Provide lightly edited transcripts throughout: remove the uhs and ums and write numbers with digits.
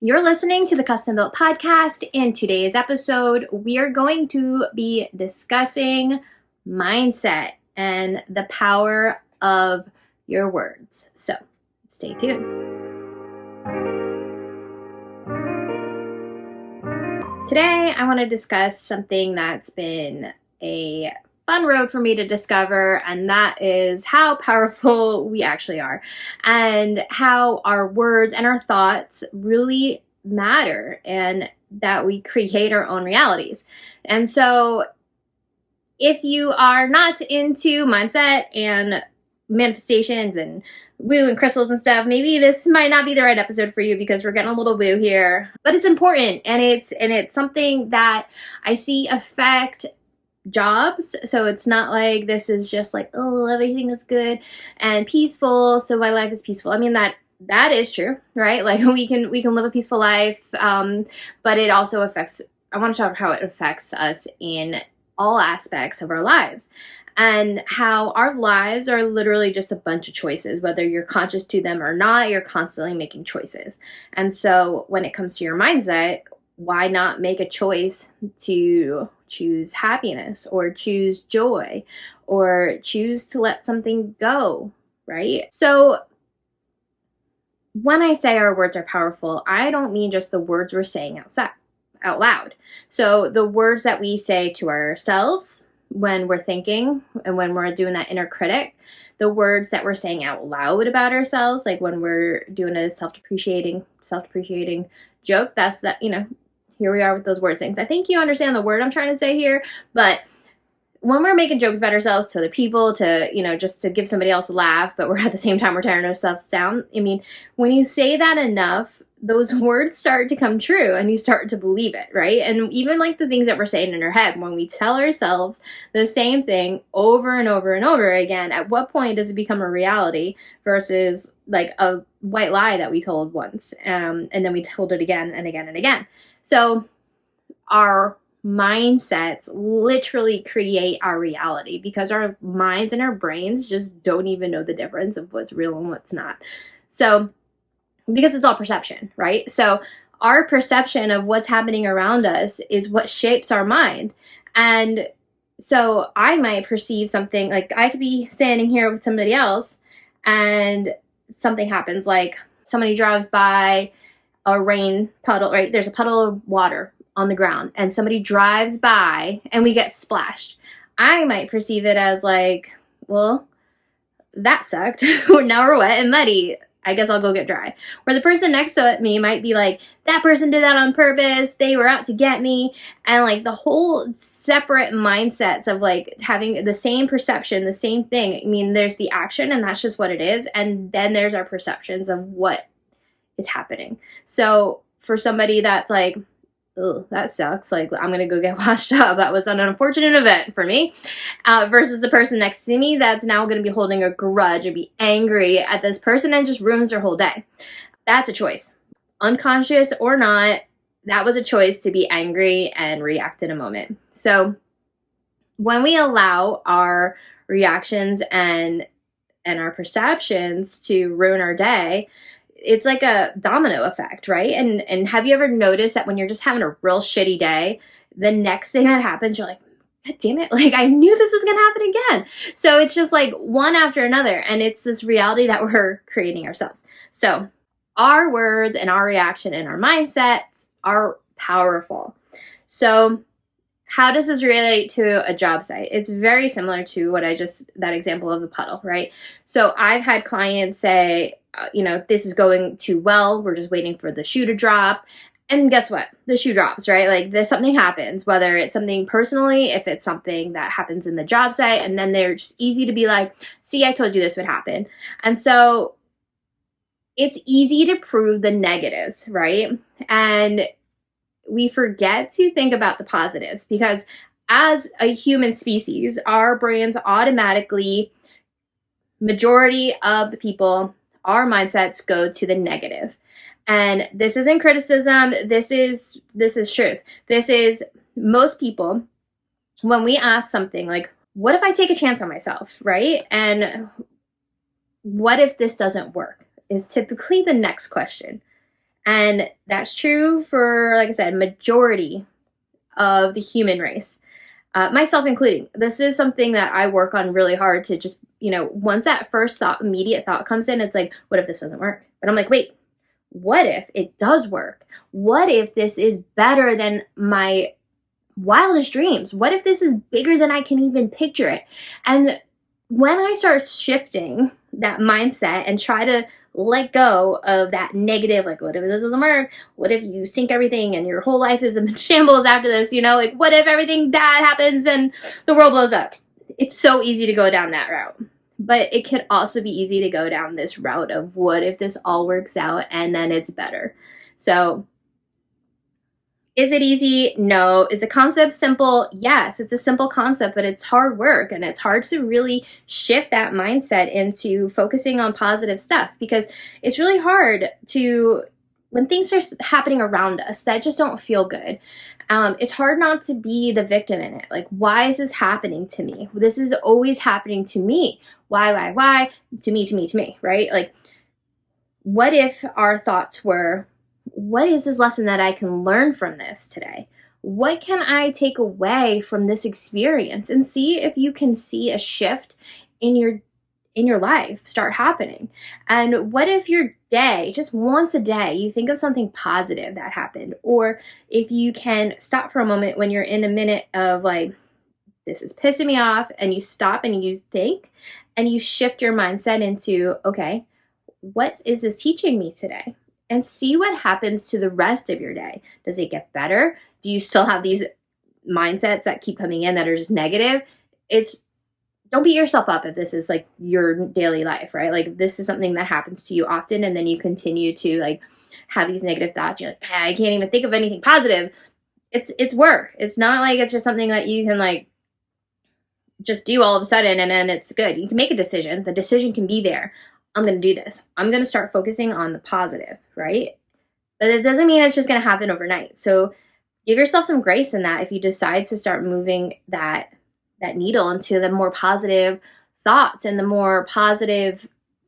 You're listening to the Custom Built Podcast. In today's episode, we are going to be discussing mindset and the power of your words. So stay tuned. Today, I want to discuss something that's been a fun road for me to discover, and that is how powerful we actually are and how our words and our thoughts really matter and that we create our own realities. And so if you are not into mindset and manifestations and woo and crystals and stuff, maybe this might not be the right episode for you because we're getting a little woo here, but it's important and it's something that I see affect jobs. So it's not like this is just like, oh, everything is good and peaceful, so my life is peaceful. I mean, that is true, right? Like we can live a peaceful life, but it also affects, I want to talk about how it affects us in all aspects of our lives, and how our lives are literally just a bunch of choices. Whether you're conscious to them or not, you're constantly making choices. And so when it comes to your mindset, why not make a choice to choose happiness or choose joy or choose to let something go, right? So when I say our words are powerful, I don't mean just the words we're saying out loud. So the words that we say to ourselves when we're thinking and when we're doing that inner critic, the words that we're saying out loud about ourselves, like when we're doing a self-depreciating joke, that's that, here we are with those word things. I think you understand the word I'm trying to say here, but when we're making jokes about ourselves to other people, to, just to give somebody else a laugh, but we're at the same time, we're tearing ourselves down. I mean, when you say that enough, those words start to come true and you start to believe it, right? And even like the things that we're saying in our head, when we tell ourselves the same thing over and over and over again, at what point does it become a reality versus like a white lie that we told once, and then we told it again and again and again? So our mindsets literally create our reality because our minds and our brains just don't even know the difference of what's real and what's not. So because it's all perception, right? So our perception of what's happening around us is what shapes our mind. And so I might perceive something, like I could be standing here with somebody else and something happens, like somebody drives by a rain puddle, right? There's a puddle of water on the ground and somebody drives by and we get splashed. I might perceive it as like, well, that sucked. Now we're wet and muddy. I guess I'll go get dry. Where the person next to me might be like, that person did that on purpose. They were out to get me. And like the whole separate mindsets of like having the same perception, the same thing. I mean, there's the action and that's just what it is. And then there's our perceptions of what is happening. So for somebody that's like, oh, that sucks, like I'm gonna go get washed up, that was an unfortunate event for me, versus the person next to me that's now gonna be holding a grudge and be angry at this person and just ruins their whole day. That's a choice, unconscious or not. That was a choice to be angry and react in a moment. So when we allow our reactions and our perceptions to ruin our day, it's like a domino effect, right? And have you ever noticed that when you're just having a real shitty day, the next thing that happens, you're like, God damn it, like I knew this was gonna happen again. So it's just like one after another, and it's this reality that we're creating ourselves. So our words and our reaction and our mindsets are powerful. So how does this relate to a job site? It's very similar to that example of the puddle, right? So I've had clients say, this is going too well. We're just waiting for the shoe to drop. And guess what? The shoe drops, right? Like there's something happens, whether it's something personally, if it's something that happens in the job site, and then they're just easy to be like, see, I told you this would happen. And so it's easy to prove the negatives, right? And we forget to think about the positives because as a human species, our brains automatically, majority of the people, our mindsets go to the negative. And this isn't criticism. This is truth. This is most people, when we ask something like, what if I take a chance on myself, right? And what if this doesn't work is typically the next question. And that's true for, like I said, majority of the human race, myself including. This is something that I work on really hard to just, once that first thought, immediate thought comes in, it's like, what if this doesn't work? But I'm like, wait, what if it does work? What if this is better than my wildest dreams? What if this is bigger than I can even picture it? And when I start shifting that mindset and try to let go of that negative, like, what if this doesn't work? What if you sink everything and your whole life is in shambles after this? Like, what if everything bad happens and the world blows up? It's so easy to go down that route. But it could also be easy to go down this route of what if this all works out and then it's better? So, is it easy? No. Is the concept simple? Yes, it's a simple concept, but it's hard work, and it's hard to really shift that mindset into focusing on positive stuff, because it's really hard to, when things are happening around us that just don't feel good, it's hard not to be the victim in it. Like, why is this happening to me? This is always happening to me. Why? To me, right? Like, what if our thoughts were, what is this lesson that I can learn from this today? What can I take away from this experience? And see if you can see a shift in your life start happening. And what if your day, just once a day, you think of something positive that happened? Or if you can stop for a moment when you're in a minute of like, this is pissing me off, and you stop and you think and you shift your mindset into, okay, what is this teaching me today? And see what happens to the rest of your day. Does it get better? Do you still have these mindsets that keep coming in that are just negative? Don't beat yourself up if this is like your daily life, right? Like, this is something that happens to you often, and then you continue to like have these negative thoughts. You're like, I can't even think of anything positive. It's work. It's not like it's just something that you can like just do all of a sudden and then it's good. You can make a decision. The decision can be there. I'm going to do this. I'm going to start focusing on the positive, right? But it doesn't mean it's just going to happen overnight. So give yourself some grace in that if you decide to start moving that needle into the more positive thoughts and the more positive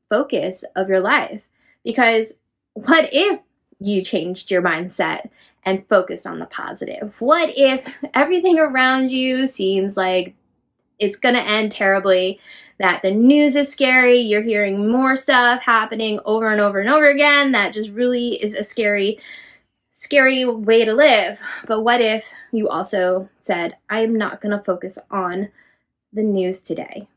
focus of your life. Because what if you changed your mindset and focused on the positive? What if everything around you seems like it's going to end terribly, that the news is scary, you're hearing more stuff happening over and over and over again that just really is a scary way to live? But what if you also said, I'm not going to focus on the news today.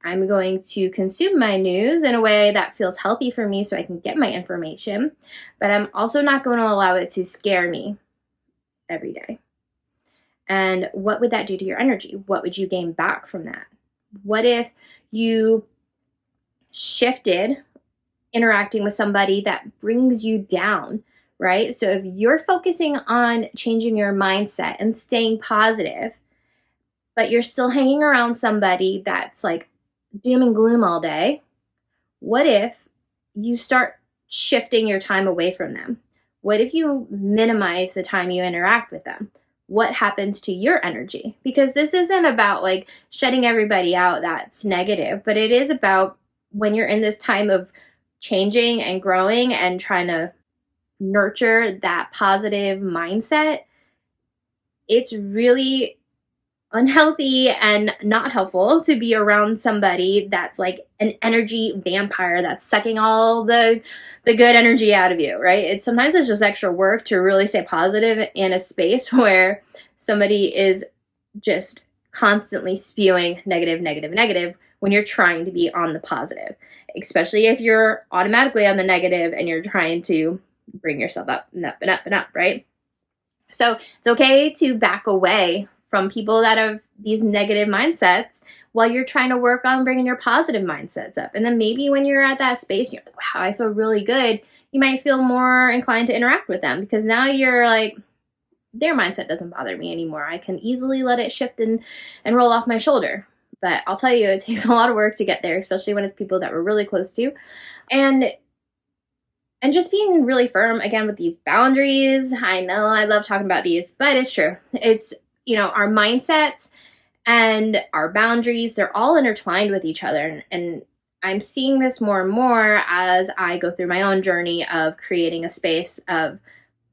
I'm going to consume my news in a way that feels healthy for me so I can get my information, but I'm also not going to allow it to scare me every day. And what would that do to your energy? What would you gain back from that? What if you shifted interacting with somebody that brings you down, right? So if you're focusing on changing your mindset and staying positive, but you're still hanging around somebody that's like doom and gloom all day, what if you start shifting your time away from them? What if you minimize the time you interact with them? What happens to your energy? Because this isn't about like shutting everybody out that's negative, but it is about when you're in this time of changing and growing and trying to nurture that positive mindset. It's really unhealthy and not helpful to be around somebody that's like an energy vampire that's sucking all the good energy out of you, right? Sometimes it's just extra work to really stay positive in a space where somebody is just constantly spewing negative when you're trying to be on the positive, especially if you're automatically on the negative and you're trying to bring yourself up and up and up and up, right? So it's okay to back away from people that have these negative mindsets while you're trying to work on bringing your positive mindsets up. And then maybe when you're at that space, you're like, wow, I feel really good. You might feel more inclined to interact with them because now you're like, their mindset doesn't bother me anymore. I can easily let it shift and roll off my shoulder. But I'll tell you, it takes a lot of work to get there, especially when it's people that we're really close to. And just being really firm, again, with these boundaries. I know I love talking about these, but it's true. It's, our mindsets and our boundaries, they're all intertwined with each other. And I'm seeing this more and more as I go through my own journey of creating a space of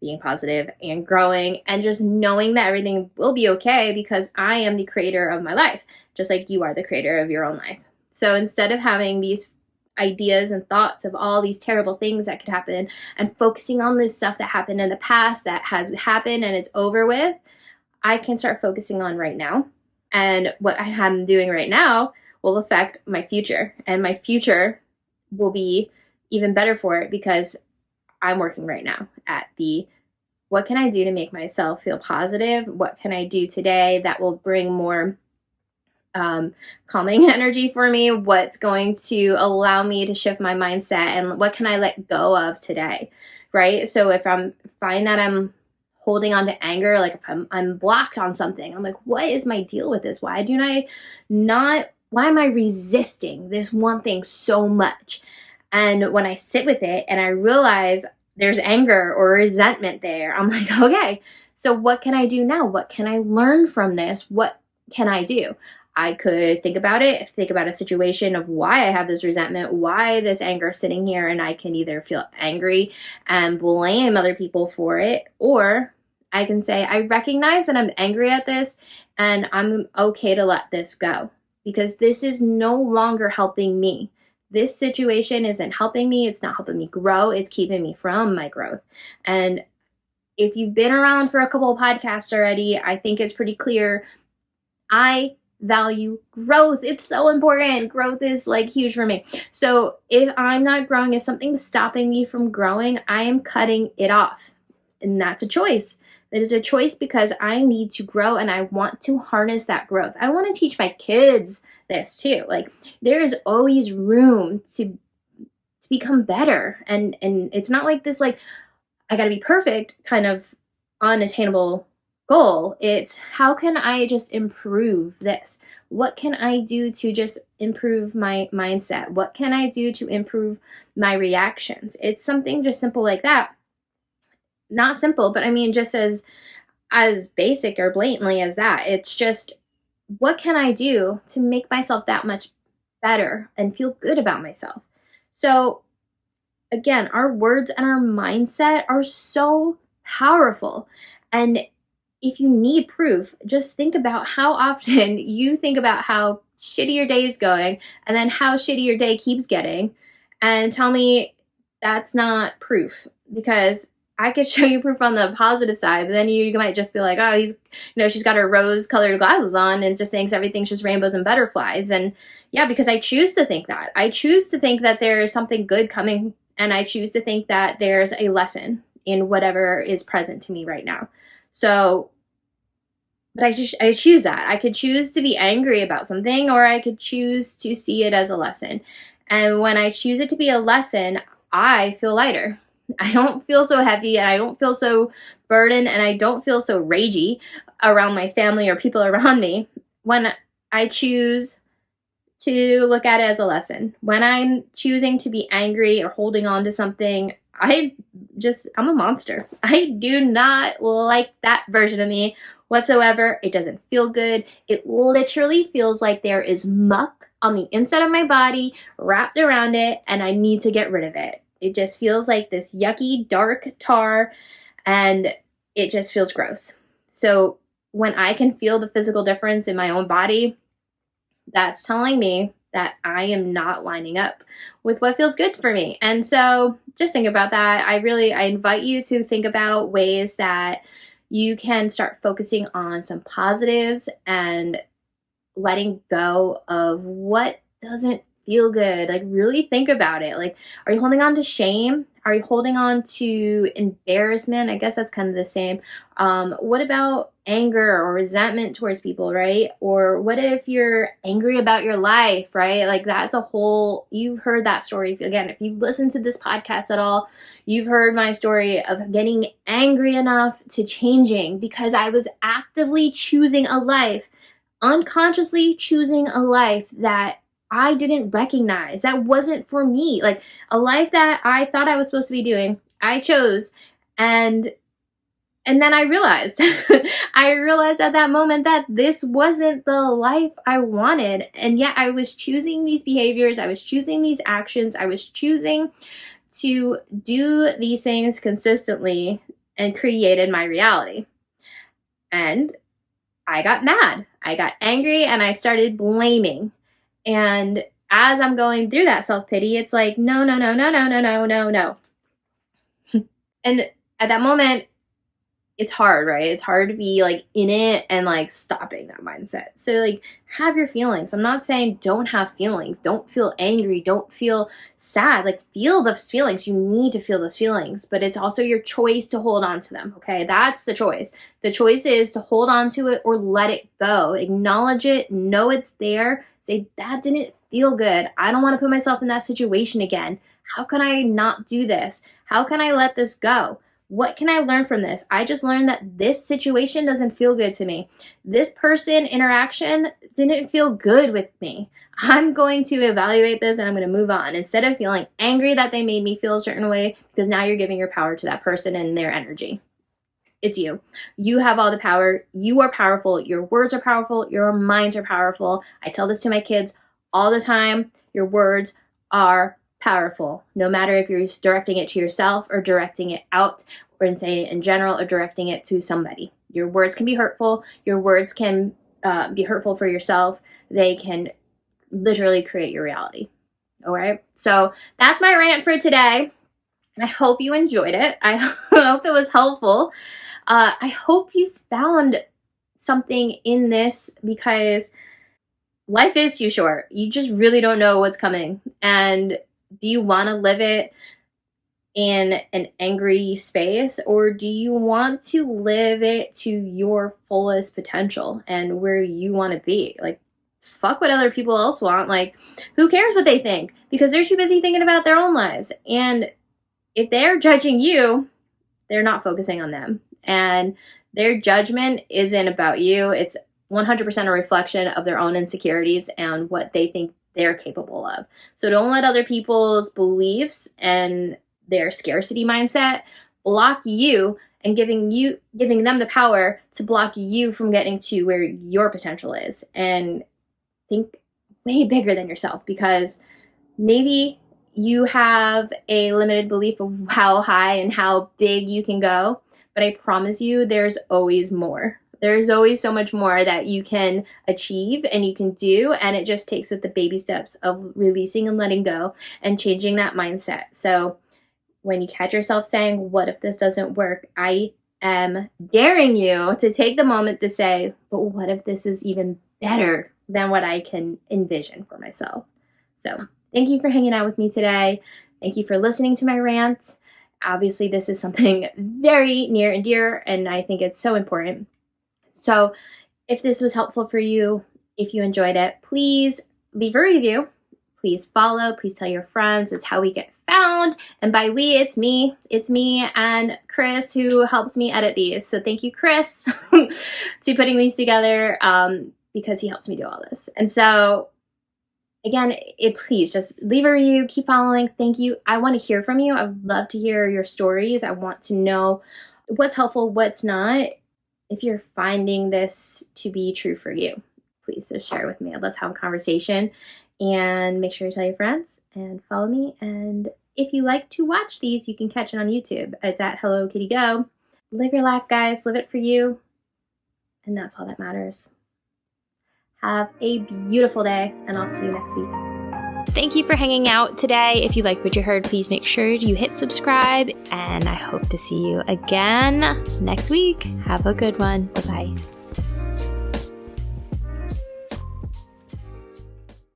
being positive and growing and just knowing that everything will be okay because I am the creator of my life, just like you are the creator of your own life. So instead of having these ideas and thoughts of all these terrible things that could happen and focusing on this stuff that happened in the past that has happened and it's over with, I can start focusing on right now. And what I am doing right now will affect my future. And my future will be even better for it because I'm working right now at the what can I do to make myself feel positive? What can I do today that will bring more calming energy for me? What's going to allow me to shift my mindset? And what can I let go of today? Right? So if I'm find that I'm holding on to anger, like if I'm blocked on something, I'm like, what is my deal with this? Why am I resisting this one thing so much? And when I sit with it and I realize there's anger or resentment there, I'm like, okay, so what can I do now? What can I learn from this? What can I do? I could think about a situation of why I have this resentment, why this anger is sitting here, and I can either feel angry and blame other people for it, or I can say, I recognize that I'm angry at this and I'm okay to let this go because this is no longer helping me. This situation isn't helping me. It's not helping me grow. It's keeping me from my growth. And if you've been around for a couple of podcasts already, I think it's pretty clear. I value growth. It's so important. Growth is like huge for me. So if I'm not growing, if something's stopping me from growing, I am cutting it off. And that's a choice. It is a choice because I need to grow and I want to harness that growth. I want to teach my kids this too. Like there is always room to become better. And it's not like this, like, I gotta be perfect kind of unattainable goal. It's how can I just improve this? What can I do to just improve my mindset? What can I do to improve my reactions? It's something just simple like that. Not simple, but I mean just as basic or blatantly as that. It's just what can I do to make myself that much better and feel good about myself? So again, our words and our mindset are so powerful. And if you need proof, just think about how often you think about how shitty your day is going and then how shitty your day keeps getting and tell me that's not proof, because I could show you proof on the positive side, but then you might just be like, oh, she's got her rose colored glasses on and just thinks everything's just rainbows and butterflies. And yeah, because I choose to think that. I choose to think that there's something good coming, and I choose to think that there's a lesson in whatever is present to me right now. So, but I choose that. I could choose to be angry about something, or I could choose to see it as a lesson. And when I choose it to be a lesson, I feel lighter. I don't feel so heavy, and I don't feel so burdened, and I don't feel so ragey around my family or people around me when I choose to look at it as a lesson. When I'm choosing to be angry or holding on to something, I'm a monster. I do not like that version of me whatsoever. It doesn't feel good. It literally feels like there is muck on the inside of my body wrapped around it, and I need to get rid of it. It just feels like this yucky, dark tar, and it just feels gross. So when I can feel the physical difference in my own body, that's telling me that I am not lining up with what feels good for me. And so just think about that. I invite you to think about ways that you can start focusing on some positives and letting go of what doesn't feel good. Like really think about it. Like, are you holding on to shame? Are you holding on to embarrassment? I guess that's kind of the same. What about anger or resentment towards people, right? Or what if you're angry about your life, right? Like that's you've heard that story. Again, if you've listened to this podcast at all, you've heard my story of getting angry enough to changing because I was actively choosing a life, unconsciously choosing a life that I didn't recognize. That wasn't for me. Like a life that I thought I was supposed to be doing, I chose. And And then I realized, I realized at that moment that this wasn't the life I wanted. And yet I was choosing these behaviors, I was choosing these actions, I was choosing to do these things consistently and created my reality. And I got mad, I got angry, and I started blaming. And as I'm going through that self-pity, it's like, no, no, no, no, no, no, no, no, no. And at that moment, it's hard, right? It's hard to be like in it and like stopping that mindset. So like have your feelings. I'm not saying don't have feelings. Don't feel angry. Don't feel sad. Like feel those feelings. You need to feel those feelings, but it's also your choice to hold on to them. Okay. That's the choice. The choice is to hold on to it or let it go. Acknowledge it. Know it's there. Say that didn't feel good. I don't want to put myself in that situation again. How can I not do this? How can I let this go? What can I learn from this? I just learned that this situation doesn't feel good to me. This person interaction didn't feel good with me. I'm going to evaluate this and I'm going to move on instead of feeling angry that they made me feel a certain way, because now you're giving your power to that person and their energy. It's you. You have all the power. You are powerful. Your words are powerful. Your minds are powerful. I tell this to my kids all the time. Your words are powerful, no matter if you're directing it to yourself or directing it out or saying it in general or directing it to somebody. Your words can be hurtful. Your words can be hurtful for yourself. They can literally create your reality. All right. So that's my rant for today. I hope you enjoyed it. I hope it was helpful. I hope you found something in this, because life is too short. You just really don't know what's coming. And do you want to live it in an angry space, or do you want to live it to your fullest potential and where you want to be? Like, fuck what other people else want. Like, who cares what they think? Because they're too busy thinking about their own lives. And if they're judging you, they're not focusing on them. And their judgment isn't about you. It's 100% a reflection of their own insecurities and what they think they're capable of. So don't let other people's beliefs and their scarcity mindset block you and giving them the power to block you from getting to where your potential is. And think way bigger than yourself, because maybe you have a limited belief of how high and how big you can go, but I promise you there's always more. There's always so much more that you can achieve and you can do, and it just takes with the baby steps of releasing and letting go and changing that mindset. So when you catch yourself saying, what if this doesn't work? I am daring you to take the moment to say, but what if this is even better than what I can envision for myself? So thank you for hanging out with me today. Thank you for listening to my rant. Obviously, this is something very near and dear, and I think it's so important. So if this was helpful for you, if you enjoyed it, please leave a review. Please follow. Please tell your friends. It's how we get found. And by we, it's me. It's me and Chris, who helps me edit these. So thank you, Chris, to putting these together, because he helps me do all this. And so again, please just leave a review. Keep following. Thank you. I want to hear from you. I would love to hear your stories. I want to know what's helpful, what's not. If you're finding this to be true for you, please just share it with me. Let's have a conversation, and make sure to tell your friends and follow me. And if you like to watch these, you can catch it on YouTube. It's at Hello Kitty Go. Live your life, guys. Live it for you. And that's all that matters. Have a beautiful day, and I'll see you next week. Thank you for hanging out today. If you liked what you heard, please make sure you hit subscribe, and I hope to see you again next week. Have a good one. Bye-bye.